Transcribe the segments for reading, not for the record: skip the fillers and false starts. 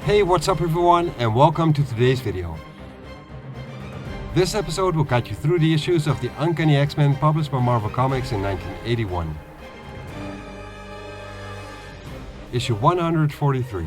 Hey, what's up everyone, and welcome to today's video. This episode will guide you through the issues of the Uncanny X-Men published by Marvel Comics in 1981. Issue 143.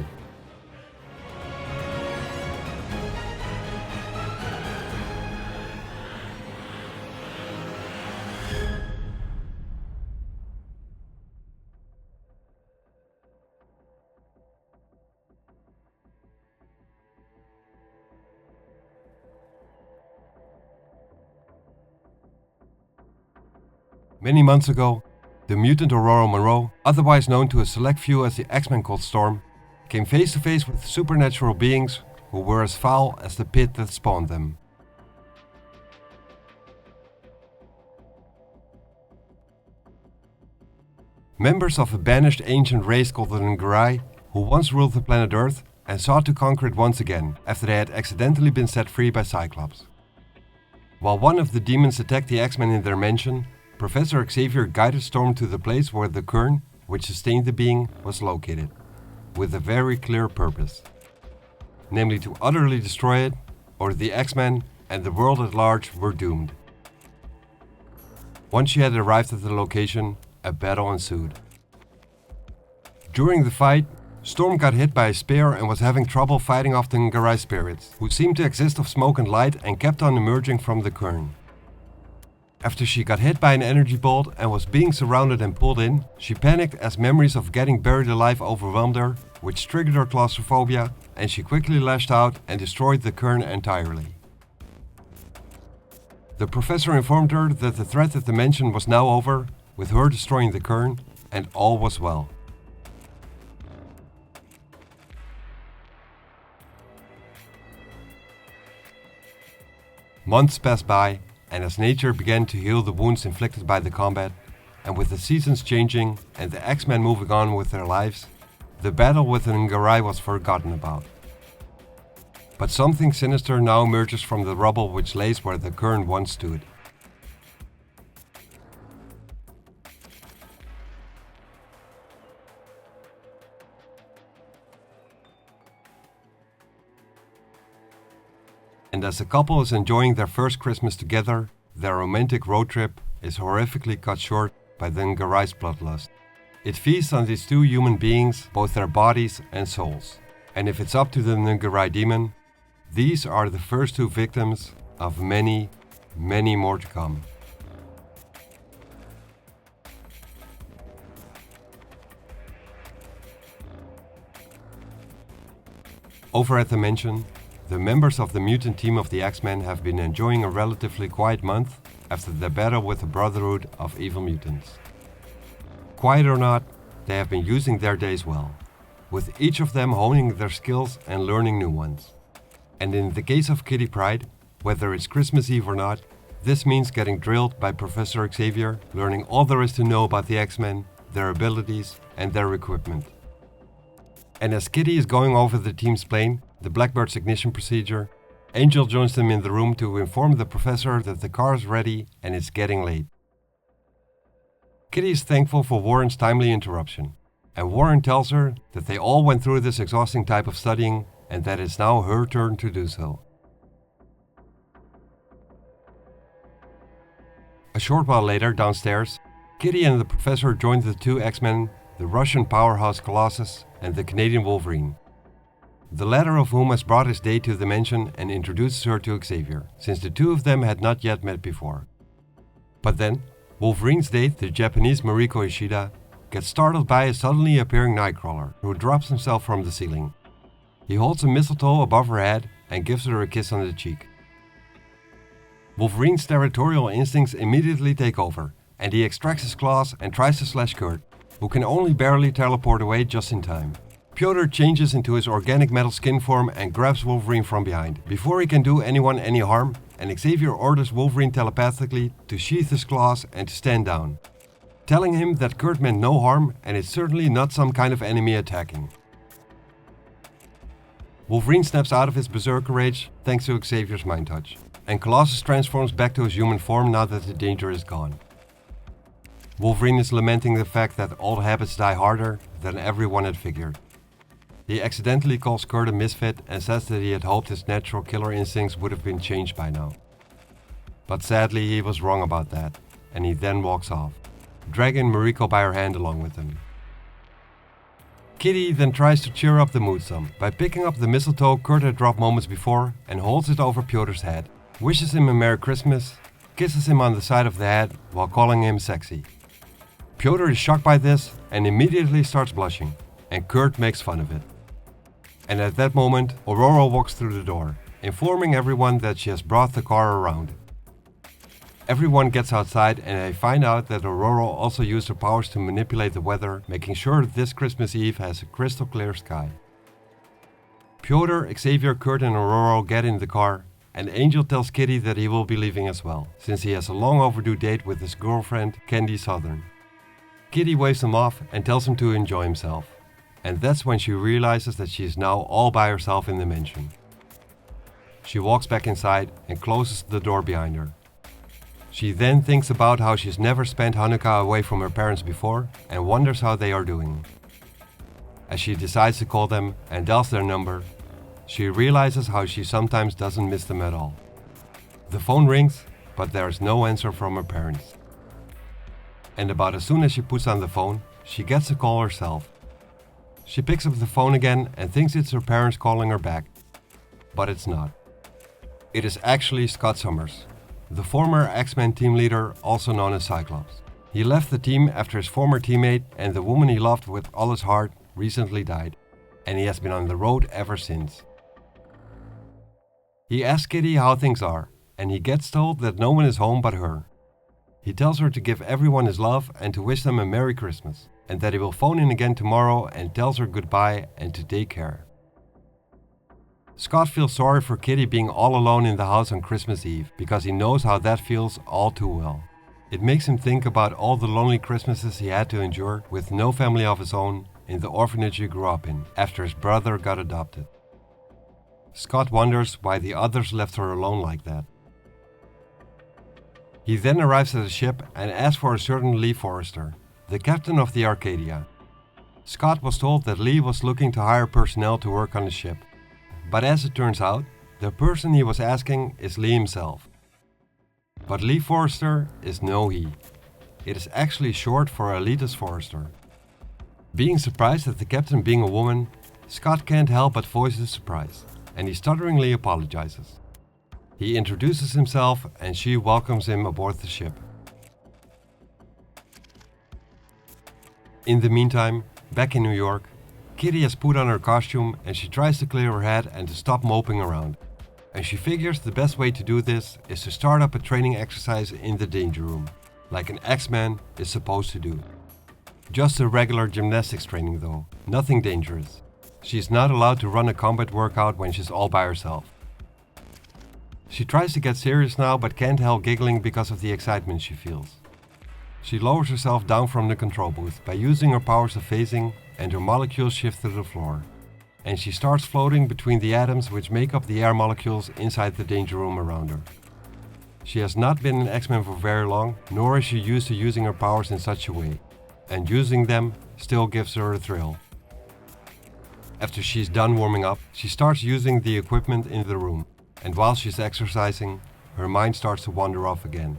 Many months ago, the mutant Aurora Monroe, otherwise known to a select few as the X-Men called Storm, came face to face with supernatural beings who were as foul as the pit that spawned them. Members of a banished ancient race called the Uncanny, who once ruled the planet Earth and sought to conquer it once again after they had accidentally been set free by Cyclops. While one of the demons attacked the X-Men in their mansion, Professor Xavier guided Storm to the place where the kern, which sustained the being, was located, with a very clear purpose, namely to utterly destroy it, or the X-Men and the world at large were doomed. Once she had arrived at the location, a battle ensued. During the fight, Storm got hit by a spear and was having trouble fighting off the Uncanny spirits, who seemed to exist of smoke and light and kept on emerging from the kern. After she got hit by an energy bolt and was being surrounded and pulled in, she panicked as memories of getting buried alive overwhelmed her, which triggered her claustrophobia, and she quickly lashed out and destroyed the kern entirely. The professor informed her that the threat at the mansion was now over, with her destroying the kern, and all was well. Months passed by, and as nature began to heal the wounds inflicted by the combat, and with the seasons changing and the X-Men moving on with their lives, the battle with the Uncanny was forgotten about. But something sinister now emerges from the rubble which lays where the kern once stood. And as the couple is enjoying their first Christmas together, their romantic road trip is horrifically cut short by the Uncanny's bloodlust. It feasts on these two human beings, both their bodies and souls. And if it's up to the Uncanny demon, these are the first two victims of many, many more to come. Over at the mansion, the members of the mutant team of the X-Men have been enjoying a relatively quiet month after their battle with the Brotherhood of Evil Mutants. Quiet or not, they have been using their days well, with each of them honing their skills and learning new ones. And in the case of Kitty Pryde, whether it's Christmas Eve or not, this means getting drilled by Professor Xavier, learning all there is to know about the X-Men, their abilities, and their equipment. And as Kitty is going over the team's plane, the Blackbird's ignition procedure, Angel joins them in the room to inform the professor that the car is ready and it's getting late. Kitty is thankful for Warren's timely interruption, and Warren tells her that they all went through this exhausting type of studying and that it's now her turn to do so. A short while later, downstairs, Kitty and the professor joined the two X-Men, the Russian powerhouse Colossus and the Canadian Wolverine, the latter of whom has brought his date to the mansion and introduces her to Xavier, since the two of them had not yet met before. But then, Wolverine's date, the Japanese Mariko Ishida, gets startled by a suddenly appearing Nightcrawler, who drops himself from the ceiling. He holds a mistletoe above her head and gives her a kiss on the cheek. Wolverine's territorial instincts immediately take over, and he extracts his claws and tries to slash Kurt, who can only barely teleport away just in time. Pyotr changes into his organic metal skin form and grabs Wolverine from behind, before he can do anyone any harm, and Xavier orders Wolverine telepathically to sheath his claws and to stand down, telling him that Kurt meant no harm and it's certainly not some kind of enemy attacking. Wolverine snaps out of his berserker rage thanks to Xavier's mind touch, and Colossus transforms back to his human form now that the danger is gone. Wolverine is lamenting the fact that old habits die harder than everyone had figured. He accidentally calls Kurt a misfit and says that he had hoped his natural killer instincts would have been changed by now. But sadly, he was wrong about that, and he then walks off, dragging Mariko by her hand along with him. Kitty then tries to cheer up the mood some by picking up the mistletoe Kurt had dropped moments before and holds it over Pyotr's head, wishes him a Merry Christmas, kisses him on the side of the head while calling him sexy. Pyotr is shocked by this and immediately starts blushing, and Kurt makes fun of it. And at that moment, Aurora walks through the door, informing everyone that she has brought the car around. Everyone gets outside and they find out that Aurora also used her powers to manipulate the weather, making sure that this Christmas Eve has a crystal clear sky. Pyotr, Xavier, Kurt and Aurora get in the car, and Angel tells Kitty that he will be leaving as well, since he has a long overdue date with his girlfriend, Candy Southern. Kitty waves him off and tells him to enjoy himself, and that's when she realizes that she is now all by herself in the mansion. She walks back inside and closes the door behind her. She then thinks about how she's never spent Hanukkah away from her parents before and wonders how they are doing. As she decides to call them and dials their number, she realizes how she sometimes doesn't miss them at all. The phone rings, but there is no answer from her parents. And about as soon as she puts on the phone, she gets a call herself. She picks up the phone again and thinks it's her parents calling her back, but it's not. It is actually Scott Summers, the former X-Men team leader, also known as Cyclops. He left the team after his former teammate and the woman he loved with all his heart recently died, and he has been on the road ever since. He asks Kitty how things are, and he gets told that no one is home but her. He tells her to give everyone his love and to wish them a Merry Christmas, and that he will phone in again tomorrow and tells her goodbye and to take care. Scott feels sorry for Kitty being all alone in the house on Christmas Eve, because he knows how that feels all too well. It makes him think about all the lonely Christmases he had to endure with no family of his own in the orphanage he grew up in after his brother got adopted. Scott wonders why the others left her alone like that. He then arrives at the ship and asks for a certain Lee Forrester, the captain of the Arcadia. Scott was told that Lee was looking to hire personnel to work on the ship. But as it turns out, the person he was asking is Lee himself. But Lee Forrester is no he. It is actually short for Elitist Forrester. Being surprised at the captain being a woman, Scott can't help but voice his surprise, and he stutteringly apologizes. He introduces himself and she welcomes him aboard the ship. In the meantime, back in New York, Kitty has put on her costume and she tries to clear her head and to stop moping around. And she figures the best way to do this is to start up a training exercise in the danger room, like an X-Man is supposed to do. Just a regular gymnastics training though, nothing dangerous. She is not allowed to run a combat workout when she's all by herself. She tries to get serious now but can't help giggling because of the excitement she feels. She lowers herself down from the control booth by using her powers of phasing, and her molecules shift to the floor. And she starts floating between the atoms which make up the air molecules inside the danger room around her. She has not been an X-Men for very long, nor is she used to using her powers in such a way, and using them still gives her a thrill. After she's done warming up, she starts using the equipment in the room, and while she's exercising, her mind starts to wander off again.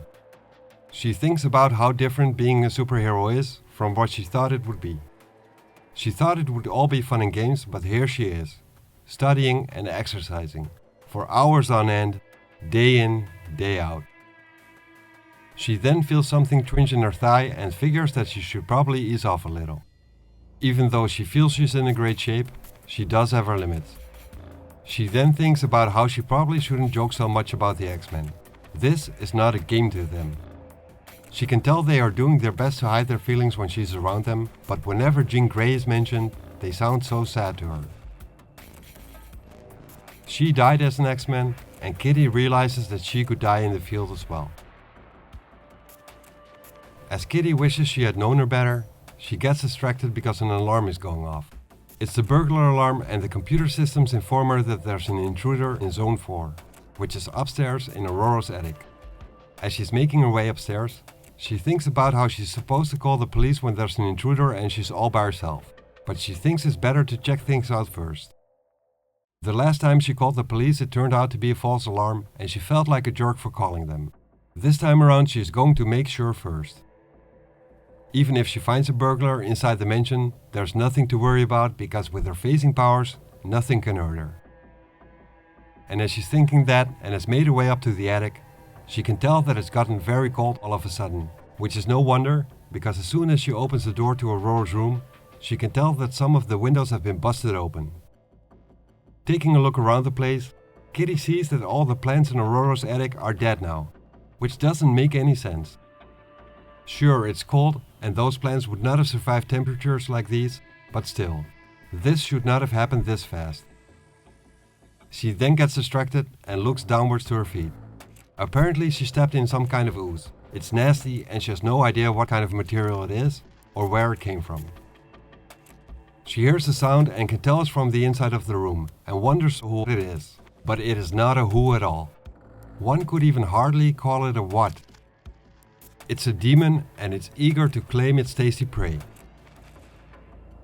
She thinks about how different being a superhero is from what she thought it would be. She thought it would all be fun and games, but here she is, studying and exercising, for hours on end, day in, day out. She then feels something twinge in her thigh and figures that she should probably ease off a little. Even though she feels she's in a great shape, she does have her limits. She then thinks about how she probably shouldn't joke so much about the X-Men. This is not a game to them. She can tell they are doing their best to hide their feelings when she's around them, but whenever Jean Grey is mentioned, they sound so sad to her. She died as an X-Men, and Kitty realizes that she could die in the field as well. As Kitty wishes she had known her better, she gets distracted because an alarm is going off. It's the burglar alarm, and the computer systems inform her that there's an intruder in Zone 4, which is upstairs in Aurora's attic. As she's making her way upstairs, she thinks about how she's supposed to call the police when there's an intruder and she's all by herself. but she thinks it's better to check things out first. The last time she called the police, it turned out to be a false alarm, and she felt like a jerk for calling them. This time around, she is going to make sure first. Even if she finds a burglar inside the mansion, there's nothing to worry about because with her phasing powers, nothing can hurt her. And as she's thinking that and has made her way up to the attic, she can tell that it's gotten very cold all of a sudden, which is no wonder because as soon as she opens the door to Aurora's room, she can tell that some of the windows have been busted open. Taking a look around the place, Kitty sees that all the plants in Aurora's attic are dead now, which doesn't make any sense. Sure, it's cold and those plants would not have survived temperatures like these, but still, this should not have happened this fast. She then gets distracted and looks downwards to her feet. Apparently she stepped in some kind of ooze. It's nasty and she has no idea what kind of material it is or where it came from. She hears the sound and can tell it's from the inside of the room and wonders who it is. But it is not a who at all. One could even hardly call it a what. It's a demon and it's eager to claim its tasty prey.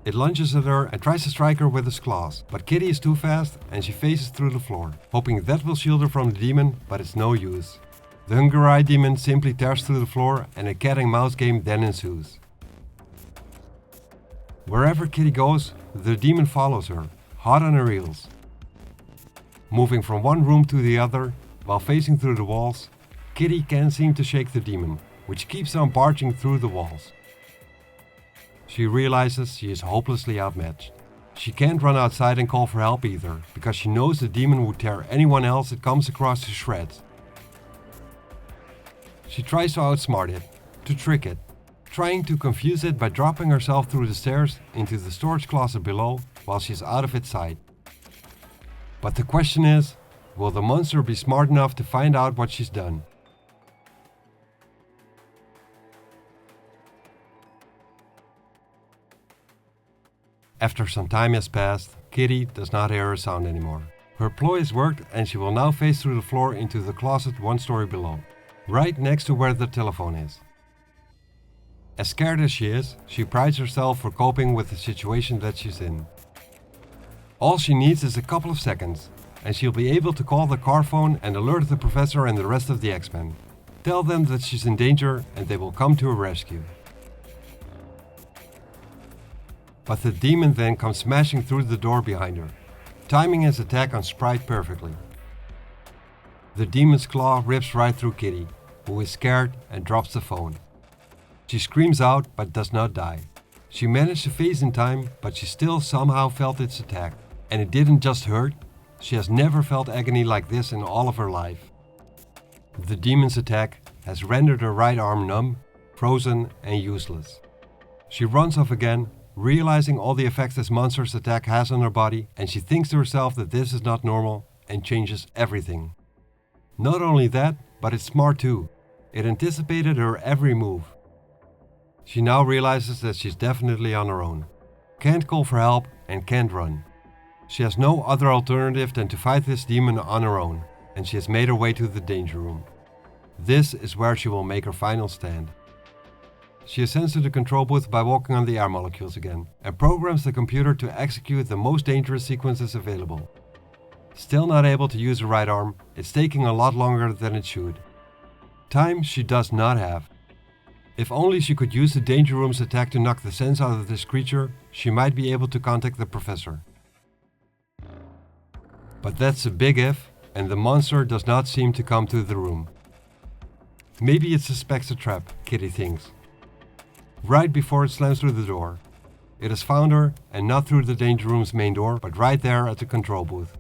It lunges at her and tries to strike her with its claws, but Kitty is too fast and she faces through the floor, hoping that will shield her from the demon, but it's no use. The Hungry demon simply tears through the floor and a cat and mouse game then ensues. Wherever Kitty goes, the demon follows her, hot on her heels. Moving from one room to the other, while facing through the walls, Kitty can't seem to shake the demon, which keeps on barging through the walls. She realizes she is hopelessly outmatched. She can't run outside and call for help either, because she knows the demon would tear anyone else it comes across to shreds. She tries to outsmart it, to trick it, trying to confuse it by dropping herself through the stairs into the storage closet below while she is out of its sight. But the question is, will the monster be smart enough to find out what she's done? After some time has passed, Kitty does not hear a sound anymore. Her ploy has worked and she will now face through the floor into the closet one story below, right next to where the telephone is. As scared as she is, she prides herself for coping with the situation that she's in. All she needs is a couple of seconds, and she'll be able to call the car phone and alert the professor and the rest of the X-Men. Tell them that she's in danger and they will come to her rescue. But the demon then comes smashing through the door behind her, timing his attack on Sprite perfectly. The demon's claw rips right through Kitty, who is scared and drops the phone. She screams out but does not die. She managed to phase in time, but she still somehow felt its attack. And it didn't just hurt, she has never felt agony like this in all of her life. The demon's attack has rendered her right arm numb, frozen and useless. She runs off again, realizing all the effects this monster's attack has on her body, and she thinks to herself that this is not normal and changes everything. Not only that, but it's smart too. It anticipated her every move. She now realizes that she's definitely on her own. Can't call for help and can't run. She has no other alternative than to fight this demon on her own, and she has made her way to the danger room. This is where she will make her final stand. She ascends to the control booth by walking on the air molecules again, and programs the computer to execute the most dangerous sequences available. Still not able to use her right arm, it's taking a lot longer than it should. Time she does not have. If only she could use the danger room's attack to knock the sense out of this creature, she might be able to contact the professor. But that's a big if, and the monster does not seem to come to the room. Maybe it suspects a trap, Kitty thinks. Right before it slams through the door. It has found her, and not through the danger room's main door, but right there at the control booth.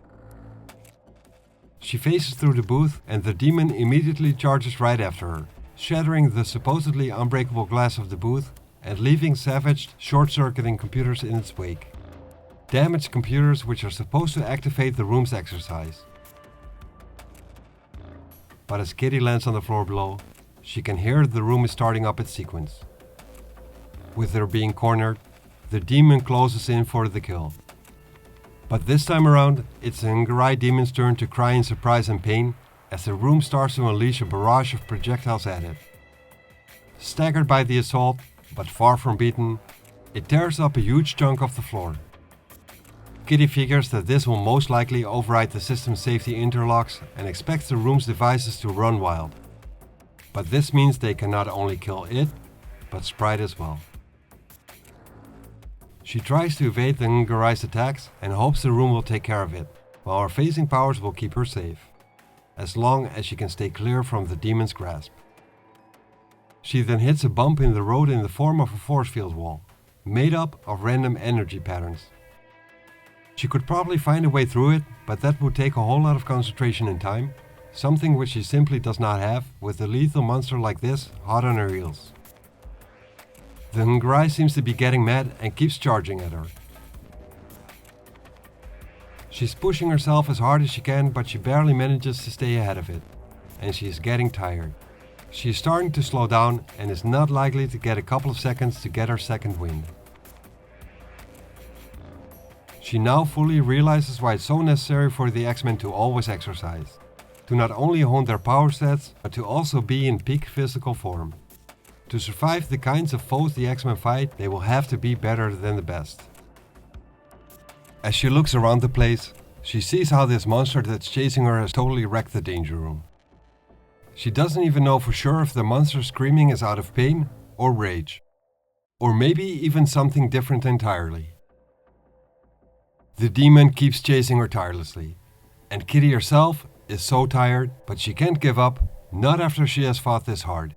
She faces through the booth, and the demon immediately charges right after her, shattering the supposedly unbreakable glass of the booth and leaving savaged, short-circuiting computers in its wake. Damaged computers which are supposed to activate the room's exercise. But as Kitty lands on the floor below, she can hear the room is starting up its sequence. With her being cornered, the demon closes in for the kill. But this time around, it's the Hungry demon's turn to cry in surprise and pain as the room starts to unleash a barrage of projectiles at it. Staggered by the assault, but far from beaten, It tears up a huge chunk of the floor. Kitty figures that this will most likely override the system's safety interlocks and expects the room's devices to run wild. But this means they can not only kill it, but Sprite as well. She tries to evade the Ungarai's attacks and hopes the room will take care of it, while her phasing powers will keep her safe, as long as she can stay clear from the demon's grasp. She then hits a bump in the road in the form of a force field wall, made up of random energy patterns. She could probably find a way through it, but that would take a whole lot of concentration and time, something which she simply does not have with a lethal monster like this hot on her heels. The Ungarai seems to be getting mad and keeps charging at her. She's pushing herself as hard as she can, but she barely manages to stay ahead of it, and she is getting tired. She is starting to slow down and is not likely to get a couple of seconds to get her second wind. She now fully realizes why it's so necessary for the X-Men to always exercise, to not only hone their power sets, but to also be in peak physical form. To survive the kinds of foes the X-Men fight, they will have to be better than the best. As she looks around the place, she sees how this monster that's chasing her has totally wrecked the danger room. She doesn't even know for sure if the monster screaming is out of pain or rage, or maybe even something different entirely. The demon keeps chasing her tirelessly, and Kitty herself is so tired, but she can't give up, not after she has fought this hard.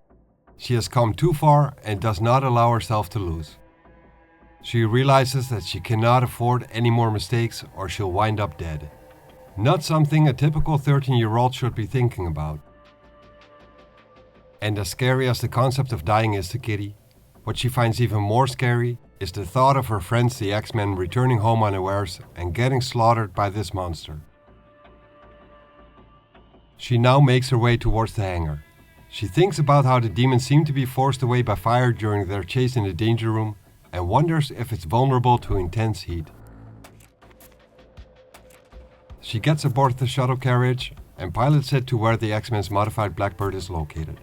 She has come too far and does not allow herself to lose. She realizes that she cannot afford any more mistakes or she'll wind up dead. Not something a typical 13-year-old should be thinking about. And as scary as the concept of dying is to Kitty, what she finds even more scary is the thought of her friends the X-Men returning home unawares and getting slaughtered by this monster. She now makes her way towards the hangar. She thinks about how the demons seem to be forced away by fire during their chase in the danger room and wonders if it's vulnerable to intense heat. She gets aboard the shuttle carriage and pilots it to where the X-Men's modified Blackbird is located,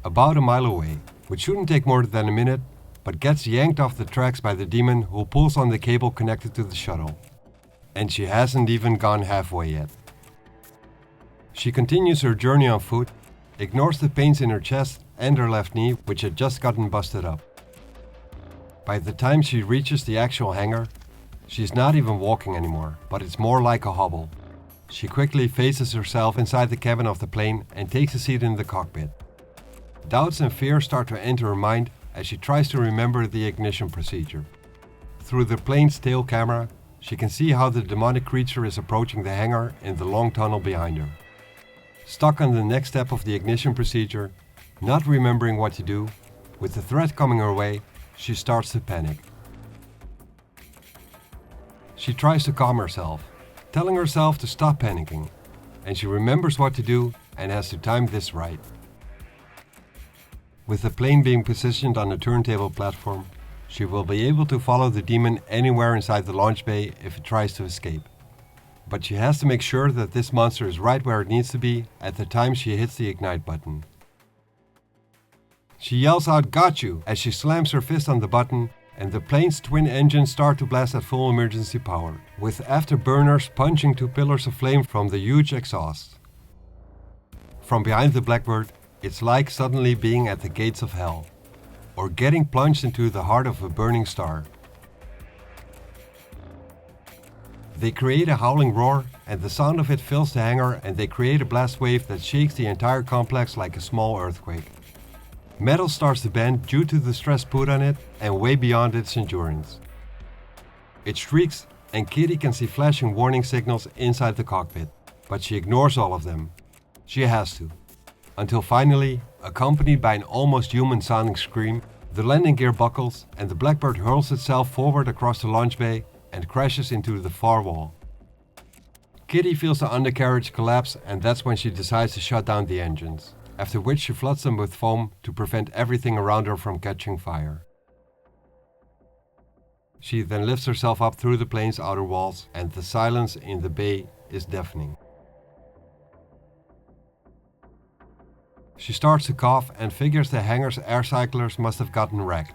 about a mile away, which shouldn't take more than a minute, but gets yanked off the tracks by the demon who pulls on the cable connected to the shuttle. And she hasn't even gone halfway yet. She continues her journey on foot, ignores the pains in her chest and her left knee, which had just gotten busted up. By the time she reaches the actual hangar, she's not even walking anymore, but it's more like a hobble. She quickly faces herself inside the cabin of the plane and takes a seat in the cockpit. Doubts and fear start to enter her mind as she tries to remember the ignition procedure. Through the plane's tail camera, she can see how the demonic creature is approaching the hangar in the long tunnel behind her. Stuck on the next step of the ignition procedure, not remembering what to do, with the threat coming her way, she starts to panic. She tries to calm herself, telling herself to stop panicking, and she remembers what to do and has to time this right. With the plane being positioned on a turntable platform, she will be able to follow the demon anywhere inside the launch bay if it tries to escape. But she has to make sure that this monster is right where it needs to be at the time she hits the ignite button. She yells out "Got you!" as she slams her fist on the button, and the plane's twin engines start to blast at full emergency power, with afterburners punching two pillars of flame from the huge exhaust. From behind the Blackbird, it's like suddenly being at the gates of hell, or getting plunged into the heart of a burning star. They create a howling roar, and the sound of it fills the hangar, and they create a blast wave that shakes the entire complex like a small earthquake. Metal starts to bend due to the stress put on it and way beyond its endurance. It shrieks, and Kitty can see flashing warning signals inside the cockpit, but she ignores all of them. She has to. Until finally, accompanied by an almost human-sounding scream, the landing gear buckles and the Blackbird hurls itself forward across the launch bay and crashes into the far wall. Kitty feels the undercarriage collapse, and that's when she decides to shut down the engines, after which she floods them with foam to prevent everything around her from catching fire. She then lifts herself up through the plane's outer walls, and the silence in the bay is deafening. She starts to cough and figures the hangar's air cyclers must have gotten wrecked.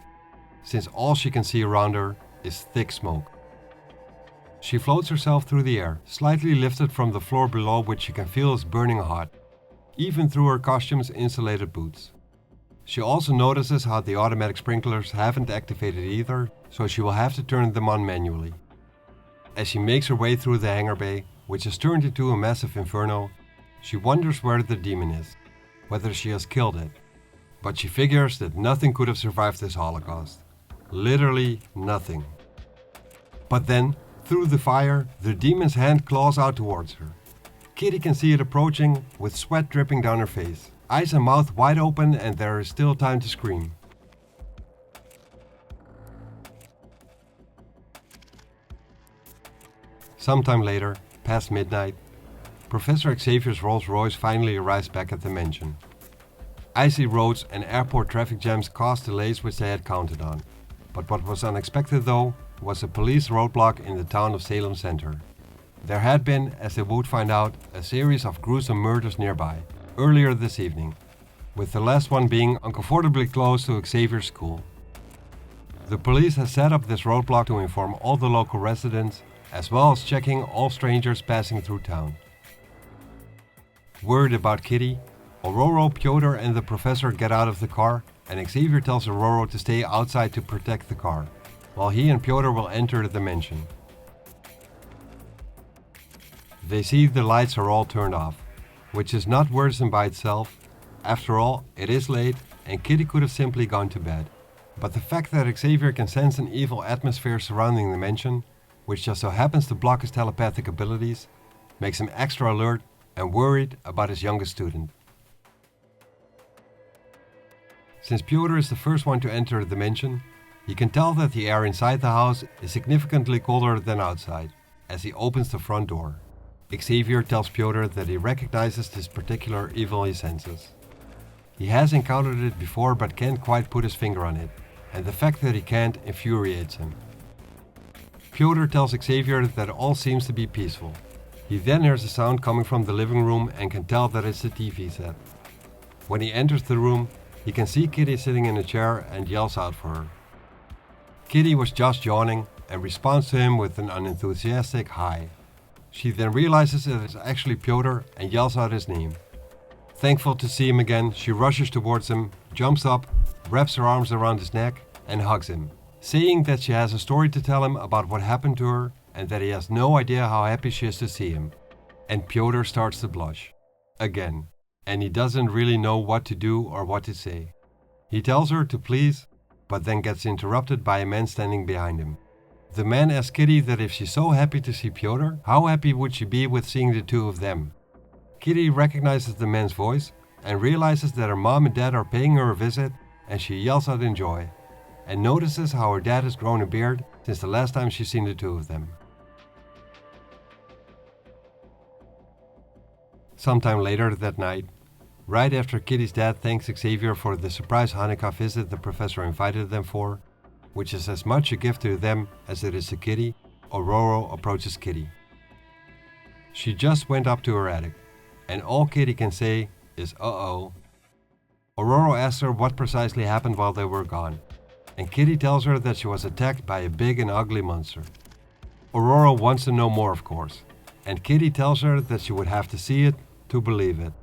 since all she can see around her is thick smoke. She floats herself through the air, slightly lifted from the floor below, which she can feel is burning hot, even through her costume's insulated boots. She also notices how the automatic sprinklers haven't activated either, so she will have to turn them on manually. As she makes her way through the hangar bay, which has turned into a massive inferno, she wonders where the demon is, whether she has killed it. But she figures that nothing could have survived this Holocaust. Literally nothing. But then, through the fire, the demon's hand claws out towards her. Kitty can see it approaching, with sweat dripping down her face, eyes and mouth wide open, and there is still time to scream. Sometime later, past midnight, Professor Xavier's Rolls-Royce finally arrives back at the mansion. Icy roads and airport traffic jams caused delays which they had counted on. But what was unexpected though, was a police roadblock in the town of Salem Center. There had been, as they would find out, a series of gruesome murders nearby, earlier this evening, with the last one being uncomfortably close to Xavier's school. The police has set up this roadblock to inform all the local residents, as well as checking all strangers passing through town. Worried about Kitty, Aurora, Piotr and the professor get out of the car, and Xavier tells Aurora to stay outside to protect the car, while he and Piotr will enter the mansion. They see the lights are all turned off, which is not worrisome by itself. After all, it is late and Kitty could have simply gone to bed. But the fact that Xavier can sense an evil atmosphere surrounding the mansion, which just so happens to block his telepathic abilities, makes him extra alert and worried about his youngest student. Since Piotr is the first one to enter the mansion, he can tell that the air inside the house is significantly colder than outside, as he opens the front door. Xavier tells Piotr that he recognizes this particular evil he senses. He has encountered it before but can't quite put his finger on it, and the fact that he can't infuriates him. Piotr tells Xavier that all seems to be peaceful. He then hears a sound coming from the living room and can tell that it's the TV set. When he enters the room, he can see Kitty sitting in a chair and yells out for her. Kitty was just yawning and responds to him with an unenthusiastic hi. She then realizes it is actually Piotr and yells out his name. Thankful to see him again, she rushes towards him, jumps up, wraps her arms around his neck and hugs him, saying that she has a story to tell him about what happened to her and that he has no idea how happy she is to see him. And Piotr starts to blush. Again. And he doesn't really know what to do or what to say. He tells her to please, but then gets interrupted by a man standing behind him. The man asks Kitty that if she's so happy to see Piotr, how happy would she be with seeing the two of them? Kitty recognizes the man's voice and realizes that her mom and dad are paying her a visit, and she yells out in joy, and notices how her dad has grown a beard since the last time she's seen the two of them. Sometime later that night, right after Kitty's dad thanks Xavier for the surprise Hanukkah visit the professor invited them for, which is as much a gift to them as it is to Kitty, Aurora approaches Kitty. She just went up to her attic, and all Kitty can say is uh-oh. Aurora asks her what precisely happened while they were gone, and Kitty tells her that she was attacked by a big and ugly monster. Aurora wants to know more, of course, and Kitty tells her that she would have to see it to believe it.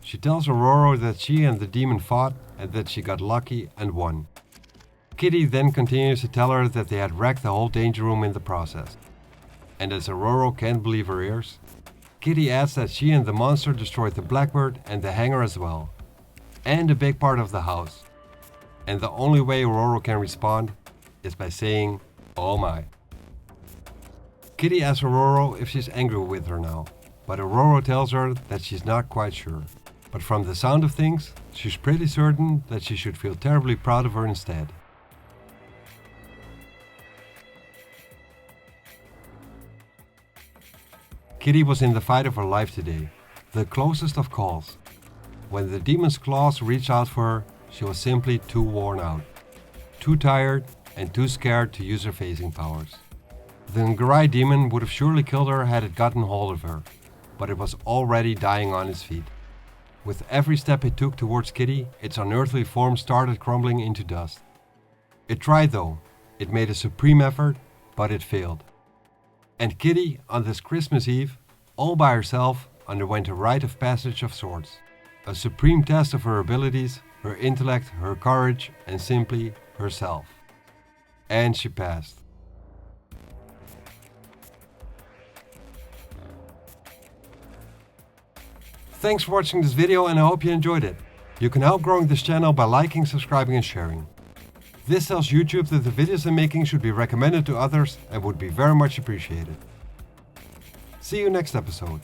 She tells Aurora that she and the demon fought and that she got lucky and won. Kitty then continues to tell her that they had wrecked the whole danger room in the process. And as Aurora can't believe her ears, Kitty adds that she and the monster destroyed the blackbird and the hangar as well, and a big part of the house. And the only way Aurora can respond is by saying, "Oh my." Kitty asks Aurora if she's angry with her now, but Aurora tells her that she's not quite sure. But from the sound of things, she's pretty certain that she should feel terribly proud of her instead. Kitty was in the fight of her life today, the closest of calls. When the demon's claws reached out for her, she was simply too worn out, too tired and too scared to use her phasing powers. The Ngarai demon would have surely killed her had it gotten hold of her, but it was already dying on its feet. With every step it took towards Kitty, its unearthly form started crumbling into dust. It tried though. It made a supreme effort, but it failed. And Kitty, on this Christmas Eve, all by herself, underwent a rite of passage of sorts. A supreme test of her abilities, her intellect, her courage, and simply herself. And she passed. Thanks for watching this video and I hope you enjoyed it. You can help growing this channel by liking, subscribing and sharing. This tells YouTube that the videos I'm making should be recommended to others and would be very much appreciated. See you next episode.